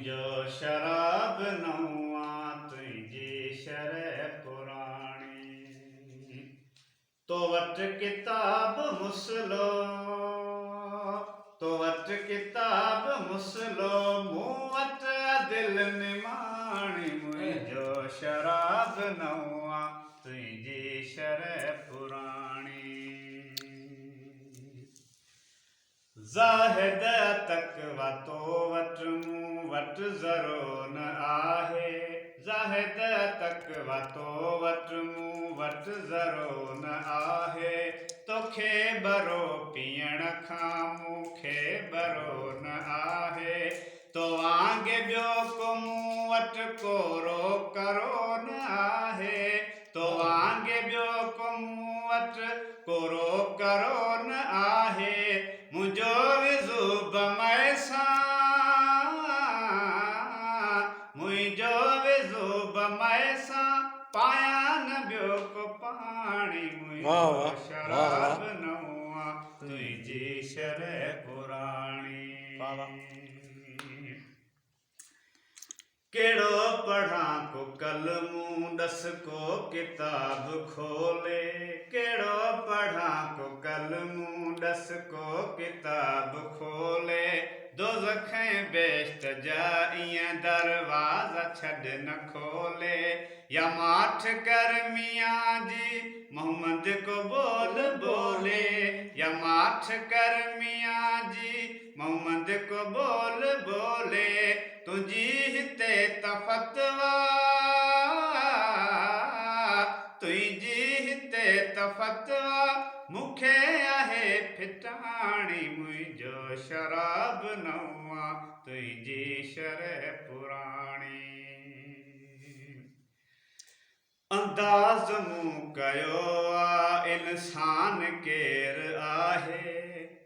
मुंहिंजो शराब नवां तुंहिंजी शरह पुराणी। तो वटि किताब मुसलो, तो वटि किताब मुसलो, मूं वटि दिल निमाणी। मुंहिंजो शराब नवां तुंहिंजी शरह पुराणी। ज़ाहिद तकवा तो वटि मूं वटि ज़रो न आहे। ज़ाहिद तकवा तो वटि मूं वटि ज़रो न आहे। तोखे बरो पीअण खां मूंखे बरो न आहे। तो वांगे ॿियो को मूं वटि कोरो करो न आहे। तो वांगे ॿियो को मूं वटि कोरो करो न आहे। मुंहिंजो विज़ू बमय सां, मुंहिंजो विज़ू बमय सां, पायां न ॿियो को पाणी। मुंहिंजो शराब नवां तुंहिंजी शरह पुराणी। कहिड़ो पढ़ां को कलमूं ॾस को किताब खोले। कहिड़ो पढ़ां को कलमूं ॾस को किताब खोले। दोज़ख ऐं बेश्त जा ईअं दरवाज़ा छॾ न खोले। या माठ कर मियां जी मोहम्मद को बोल बोले। या माठ कर मियां जी मोहम्मद को बोल बोले। तुंहिंजी हिते त फ़तवा, तुंहिंजी हिते त फ़तवा, मूंखे आहे फिटाणी। मुंहिंजो शराब नवां तुंहिंजी शरह पुराणी। अंदाज़ मूं कयो आ इंसान केरु आहे।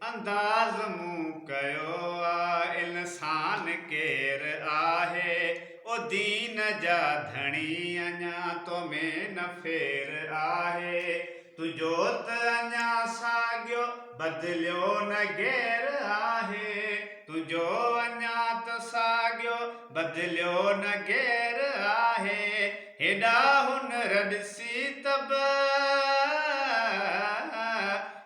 अंदाज़ मूं कयो आ इंसान केरु आहे। ओ दीन जा धणी अञा तो में न फेर आहे। तुंहिंजो त अञा साॻियो बदिलियो न गैर आहे। तुंहिंजो अञा त साॻियो बदिलियो न गैर आहे। हेॾा हुनर ॾिसी तब,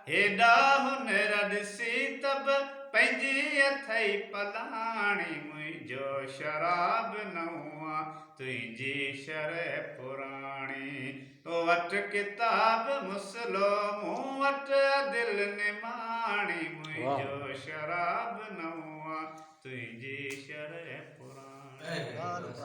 हेॾा हुनर ॾिसी तब, पंहिंजी अथई पलाणी। मुंहिंजो शराब नवां तुंहिंजी शरह पुराणी। तो वटि किताब मुसलो, मूं वटि दिल निमाणी। मुंहिंजो शराब नवां तुंहिंजी शरह पुराणी।